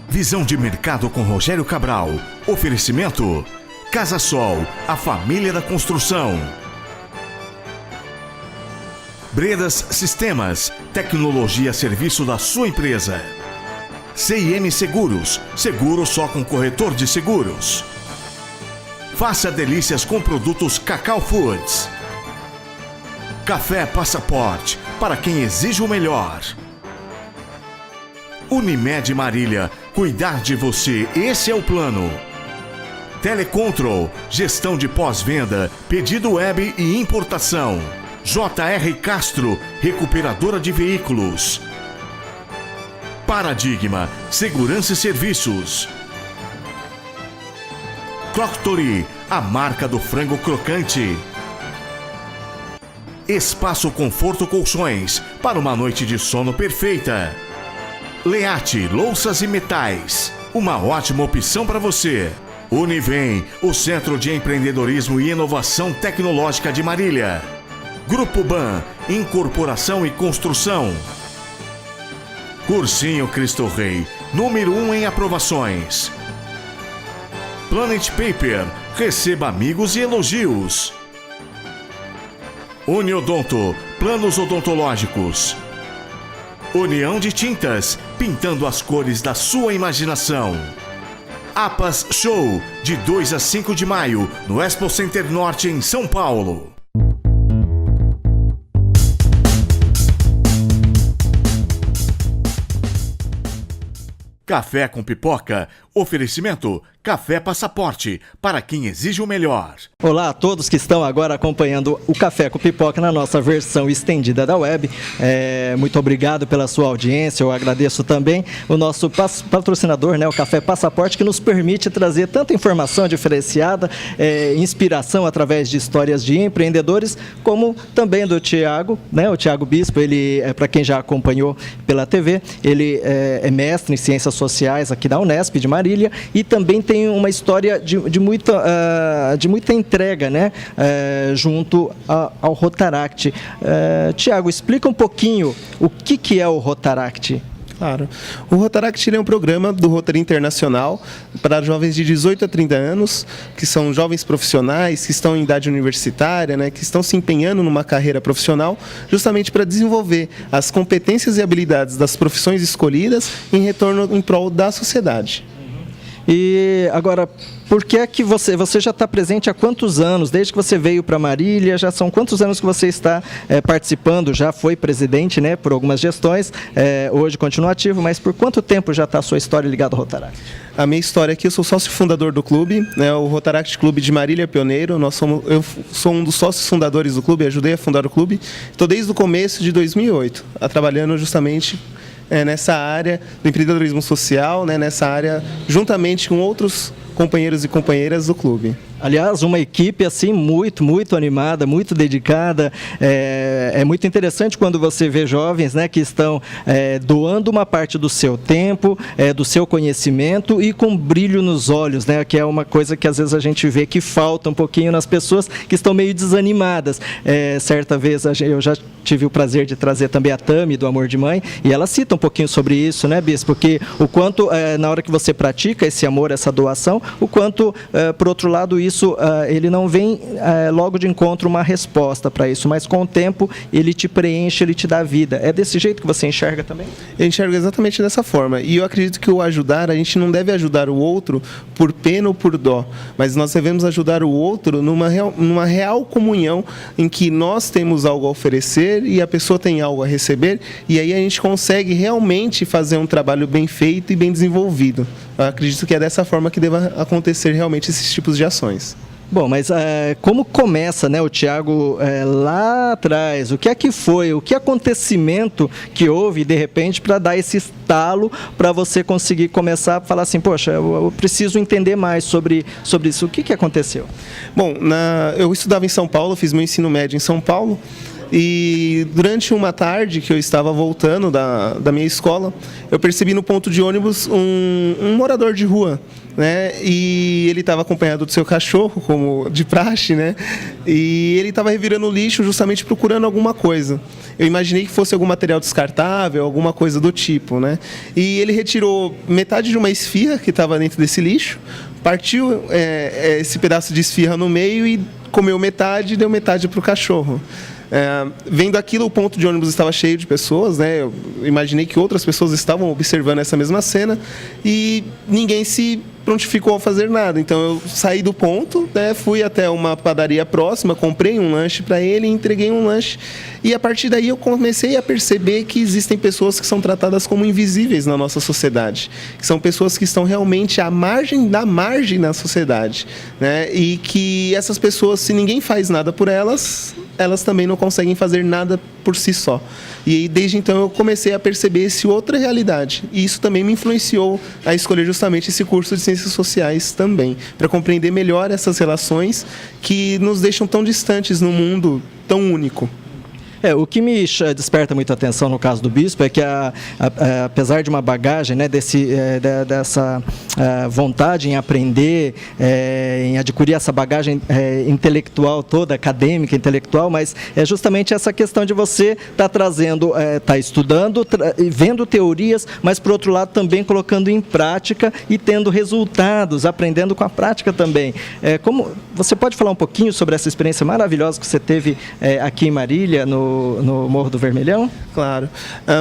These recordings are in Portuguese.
Visão de mercado com Rogério Cabral. Oferecimento: Casa Sol, a família da construção. Bredas Sistemas, tecnologia a serviço da sua empresa. CIM Seguros, seguro só com corretor de seguros. Faça delícias com produtos Cacau Foods. Café Passaporte, para quem exige o melhor. Unimed Marília, cuidar de você, esse é o plano. Telecontrol, gestão de pós-venda, pedido web e importação. JR Castro, recuperadora de veículos. Paradigma, segurança e serviços. Croctory, a marca do frango crocante. Espaço Conforto Colchões, para uma noite de sono perfeita. Leate, louças e metais, uma ótima opção para você. Univem, o Centro de Empreendedorismo e Inovação Tecnológica de Marília. Grupo Ban, incorporação e construção. Cursinho Cristo Rei, número 1 em aprovações. Planet Paper, receba amigos e elogios. Uniodonto, planos odontológicos. União de Tintas, pintando as cores da sua imaginação. APAS Show, de 2 a 5 de maio, no Expo Center Norte, em São Paulo. Café com Pipoca, oferecimento Café Passaporte, para quem exige o melhor. Olá a todos que estão agora acompanhando o Café com Pipoca na nossa versão estendida da web. Muito obrigado pela sua audiência, eu agradeço também o nosso patrocinador, né, o Café Passaporte, que nos permite trazer tanta informação diferenciada, inspiração através de histórias de empreendedores, como também do Tiago, né, o Tiago Bispo. Ele, para quem já acompanhou pela TV, ele é mestre em Ciências Sociais aqui da Unesp de Marília e também tem uma história de muita entrega, né, junto ao Rotaract. Tiago, explica um pouquinho o que é o Rotaract. Claro. O Rotaract é um programa do Rotary Internacional para jovens de 18 a 30 anos, que são jovens profissionais, que estão em idade universitária, né, que estão se empenhando numa carreira profissional, justamente para desenvolver as competências e habilidades das profissões escolhidas em retorno em prol da sociedade. E agora, por que é que você já está presente há quantos anos? Desde que você veio para Marília, já são quantos anos que você está participando? Já foi presidente, né, por algumas gestões, hoje continua ativo, mas por quanto tempo já está a sua história ligada ao Rotaract? A minha história aqui, eu sou sócio fundador do clube, né, o Rotaract Clube de Marília Pioneiro. Eu sou um dos sócios fundadores do clube, ajudei a fundar o clube. Estou desde o começo de 2008, trabalhando justamente nessa área do empreendedorismo social, né, nessa área, juntamente com outros companheiros e companheiras do clube. Aliás, uma equipe assim muito animada, muito dedicada. É muito interessante quando você vê jovens, né, que estão doando uma parte do seu tempo, do seu conhecimento e com brilho nos olhos, né, que é uma coisa que às vezes a gente vê que falta um pouquinho nas pessoas que estão meio desanimadas. Certa vez eu já tive o prazer de trazer também a Tami, do Amor de Mãe, e ela cita um pouquinho sobre isso, né, Bispo? Porque o quanto, na hora que você pratica esse amor, essa doação, o quanto, por outro lado, isso ele não vem logo de encontro uma resposta para isso, mas com o tempo ele te preenche, ele te dá vida. É desse jeito que você enxerga também? Eu enxergo exatamente dessa forma. E eu acredito que o ajudar, a gente não deve ajudar o outro por pena ou por dó, mas nós devemos ajudar o outro numa real comunhão em que nós temos algo a oferecer e a pessoa tem algo a receber, e aí a gente consegue realmente fazer um trabalho bem feito e bem desenvolvido. Eu acredito que é dessa forma que deva acontecer realmente esses tipos de ações. Bom, mas como começa, né, o Tiago lá atrás? O que é que foi? O que acontecimento que houve, de repente, para dar esse estalo para você conseguir começar a falar assim, poxa, eu preciso entender mais sobre isso. O que aconteceu? Bom, eu estudava em São Paulo, fiz meu ensino médio em São Paulo, E durante uma tarde que eu estava voltando da minha escola, eu percebi no ponto de ônibus um morador de rua, né? E ele estava acompanhado do seu cachorro, como de praxe, né? E ele estava revirando o lixo justamente procurando alguma coisa. Eu imaginei que fosse algum material descartável, alguma coisa do tipo, né? E ele retirou metade de uma esfirra que estava dentro desse lixo, partiu esse pedaço de esfirra no meio e comeu metade e deu metade para o cachorro. Vendo aquilo, o ponto de ônibus estava cheio de pessoas, né? Eu imaginei que outras pessoas estavam observando essa mesma cena e ninguém se prontificou a fazer nada. Então eu saí do ponto, né? Fui até uma padaria próxima, comprei um lanche para ele e entreguei um lanche. E a partir daí eu comecei a perceber que existem pessoas que são tratadas como invisíveis na nossa sociedade, que são pessoas que estão realmente à margem da margem na sociedade, né? E que essas pessoas, se ninguém faz nada por elas, elas também não conseguem fazer nada por si só. E desde então eu comecei a perceber essa outra realidade. E isso também me influenciou a escolher justamente esse curso de Ciências Sociais também, para compreender melhor essas relações que nos deixam tão distantes num mundo tão único. O que me desperta muita atenção no caso do bispo é que, apesar de uma bagagem, né, dessa vontade em aprender, em adquirir essa bagagem intelectual toda, acadêmica, intelectual, mas é justamente essa questão de você estar trazendo, estar estudando, vendo teorias, mas, por outro lado, também colocando em prática e tendo resultados, aprendendo com a prática também. Como você pode falar um pouquinho sobre essa experiência maravilhosa que você teve aqui em Marília, no Morro do Vermelhão? Claro.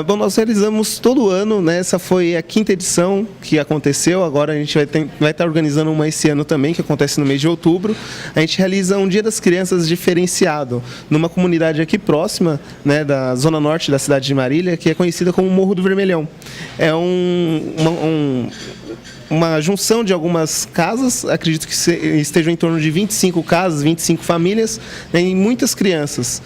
Bom, nós realizamos todo ano, né? Essa foi a 5ª edição que aconteceu. Agora a gente vai estar organizando uma esse ano também, que acontece no mês de outubro. A gente realiza um Dia das Crianças diferenciado numa comunidade aqui próxima, né, da zona norte da cidade de Marília, que é conhecida como Morro do Vermelhão. É uma junção de algumas casas, acredito que estejam em torno de 25 casas, 25 famílias, né, e muitas crianças.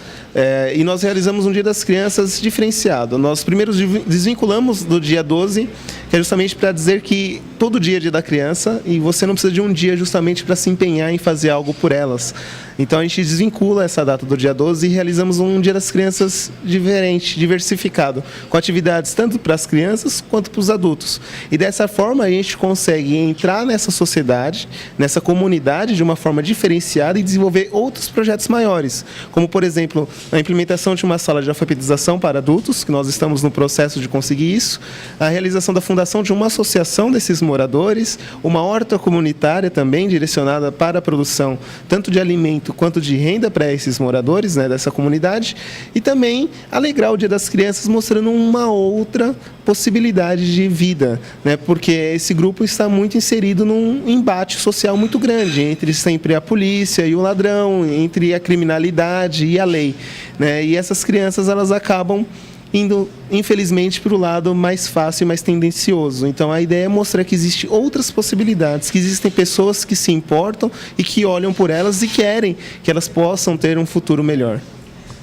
E nós realizamos um Dia das Crianças diferenciado. Nós primeiro desvinculamos do dia 12, que é justamente para dizer que todo dia é Dia da Criança e você não precisa de um dia justamente para se empenhar em fazer algo por elas. Então a gente desvincula essa data do dia 12 e realizamos um Dia das Crianças diferente, diversificado, com atividades tanto para as crianças quanto para os adultos. E dessa forma a gente consegue entrar nessa sociedade, nessa comunidade de uma forma diferenciada e desenvolver outros projetos maiores, como por exemplo a implementação de uma sala de alfabetização para adultos, que nós estamos no processo de conseguir isso, a realização da fundação de uma associação desses moradores, uma horta comunitária também direcionada para a produção tanto de alimento quanto de renda para esses moradores, né, dessa comunidade, e também alegrar o Dia das Crianças mostrando uma outra possibilidade de vida, né, porque esse grupo está muito inserido num embate social muito grande entre sempre a polícia e o ladrão, entre a criminalidade e a lei, né, e essas crianças elas acabam indo, infelizmente, para o lado mais fácil e mais tendencioso. Então, a ideia é mostrar que existem outras possibilidades, que existem pessoas que se importam e que olham por elas e querem que elas possam ter um futuro melhor.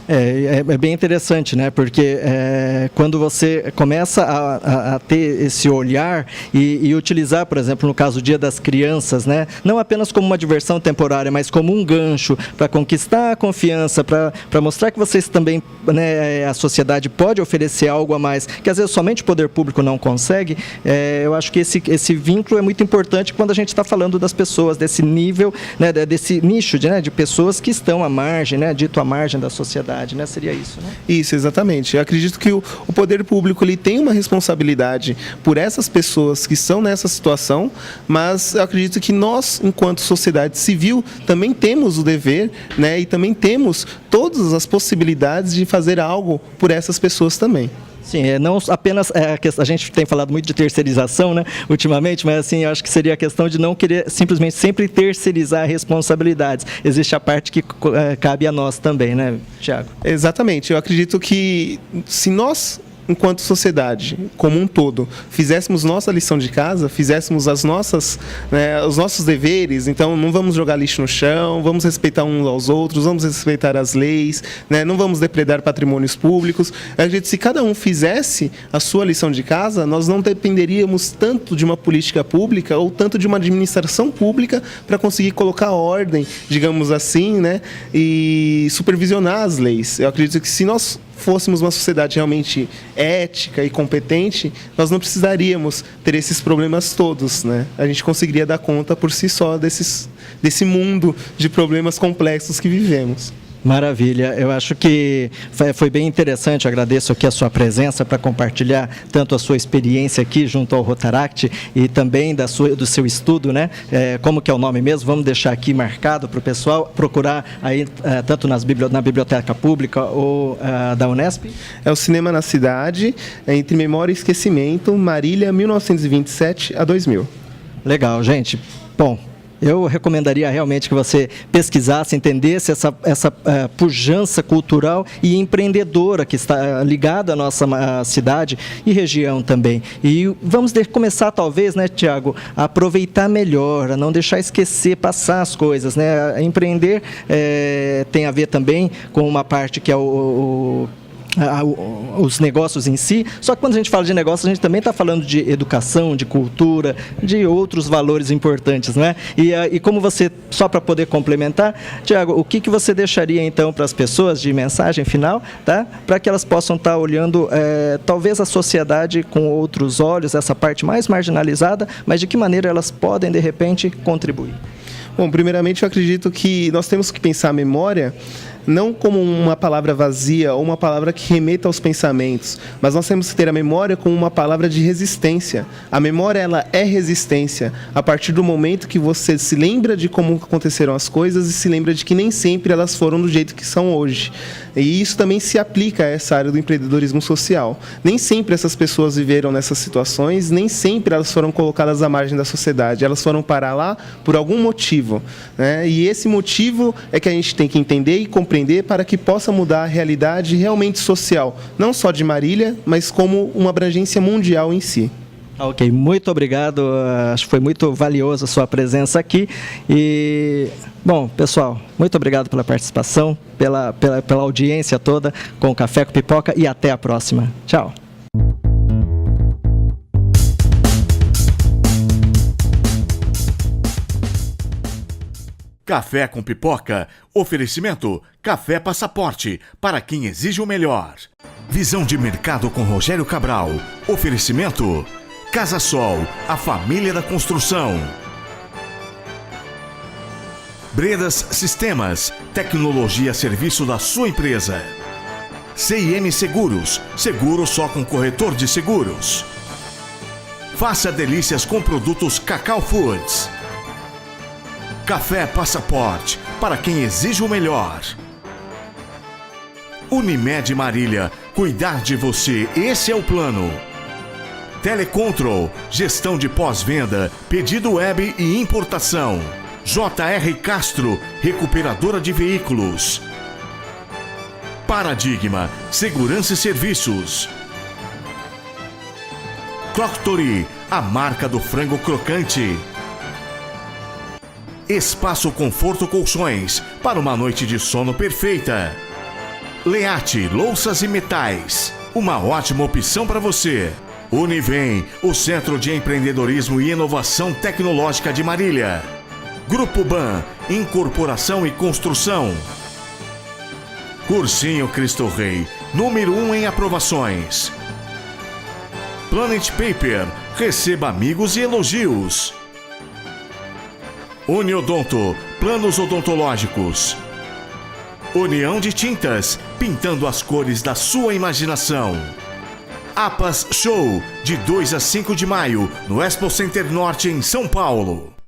É bem interessante, né? Porque quando você começa a ter esse olhar e utilizar, por exemplo, no caso do Dia das Crianças, né? Não apenas como uma diversão temporária, mas como um gancho para conquistar a confiança, para mostrar que vocês também, né, a sociedade pode oferecer algo a mais, que às vezes somente o poder público não consegue. Eu acho que esse vínculo é muito importante quando a gente está falando das pessoas, desse nível, né, desse nicho de pessoas que estão à margem, né, dito à margem da sociedade. Né? Seria isso, né? Isso, exatamente. Eu acredito que o poder público ele tem uma responsabilidade por essas pessoas que estão nessa situação, mas eu acredito que nós, enquanto sociedade civil, também temos o dever, né, e também temos todas as possibilidades de fazer algo por essas pessoas também. Sim, não apenas a gente tem falado muito de terceirização, né, ultimamente, mas assim, eu acho que seria a questão de não querer simplesmente sempre terceirizar responsabilidades. Existe a parte que cabe a nós também, né, Tiago? Exatamente. Eu acredito que se nós enquanto sociedade, como um todo, fizéssemos nossa lição de casa, fizéssemos os nossos deveres, então não vamos jogar lixo no chão, vamos respeitar uns aos outros, vamos respeitar as leis, né? Não vamos depredar patrimônios públicos. A gente, se cada um fizesse a sua lição de casa, nós não dependeríamos tanto de uma política pública ou tanto de uma administração pública para conseguir colocar ordem, digamos assim, né? E supervisionar as leis. Eu acredito que se nós fôssemos uma sociedade realmente ética e competente, nós não precisaríamos ter esses problemas todos, né? A gente conseguiria dar conta por si só desse mundo de problemas complexos que vivemos. Maravilha, eu acho que foi bem interessante, agradeço aqui a sua presença para compartilhar tanto a sua experiência aqui junto ao Rotaract e também do seu estudo, né? Como que é o nome mesmo? Vamos deixar aqui marcado para o pessoal procurar aí tanto na Biblioteca Pública ou da Unesp. É o Cinema na Cidade, Entre Memória e Esquecimento, Marília, 1927 a 2000. Legal, gente. Bom, eu recomendaria realmente que você pesquisasse, entendesse essa pujança cultural e empreendedora que está ligada à nossa cidade e região também. E vamos começar, talvez, né, Tiago, a aproveitar melhor, a não deixar esquecer, passar as coisas, né? Empreender tem a ver também com uma parte que é os negócios em si, só que quando a gente fala de negócio, a gente também está falando de educação, de cultura, de outros valores importantes, não é? E como você, só para poder complementar, Tiago, o que você deixaria então para as pessoas de mensagem final, tá? Para que elas possam estar olhando talvez a sociedade com outros olhos, essa parte mais marginalizada, mas de que maneira elas podem de repente contribuir? Bom, primeiramente eu acredito que nós temos que pensar a memória não como uma palavra vazia ou uma palavra que remeta aos pensamentos, mas nós temos que ter a memória como uma palavra de resistência. A memória, ela é resistência a partir do momento que você se lembra de como aconteceram as coisas e se lembra de que nem sempre elas foram do jeito que são hoje. E isso também se aplica a essa área do empreendedorismo social. Nem sempre essas pessoas viveram nessas situações, nem sempre elas foram colocadas à margem da sociedade. Elas foram parar lá por algum motivo, né? E esse motivo é que a gente tem que entender e compreender para que possa mudar a realidade realmente social, não só de Marília, mas como uma abrangência mundial em si. Ok, muito obrigado, acho que foi muito valiosa a sua presença aqui e, bom, pessoal, muito obrigado pela participação, pela audiência toda com o Café com Pipoca e até a próxima. Tchau. Café com Pipoca. Oferecimento Café Passaporte, para quem exige o melhor. Visão de mercado com Rogério Cabral. Oferecimento Casa Sol, a família da construção. Bredas Sistemas, tecnologia a serviço da sua empresa. CIM Seguros, seguro só com corretor de seguros. Faça delícias com produtos Cacau Foods. Café Passaporte, para quem exige o melhor. Unimed Marília, cuidar de você, esse é o plano. Telecontrol, gestão de pós-venda, pedido web e importação. JR Castro, recuperadora de veículos. Paradigma, segurança e serviços. Croctory, a marca do frango crocante. Espaço Conforto Colchões, para uma noite de sono perfeita. Leate, louças e metais, uma ótima opção para você. Univem, o Centro de Empreendedorismo e Inovação Tecnológica de Marília. Grupo Ban, incorporação e construção. Cursinho Cristo Rei, número 1 em aprovações. Planet Paper, receba amigos e elogios. Uniodonto, planos odontológicos. União de Tintas, pintando as cores da sua imaginação. APAS Show, de 2 a 5 de maio, no Expo Center Norte, em São Paulo.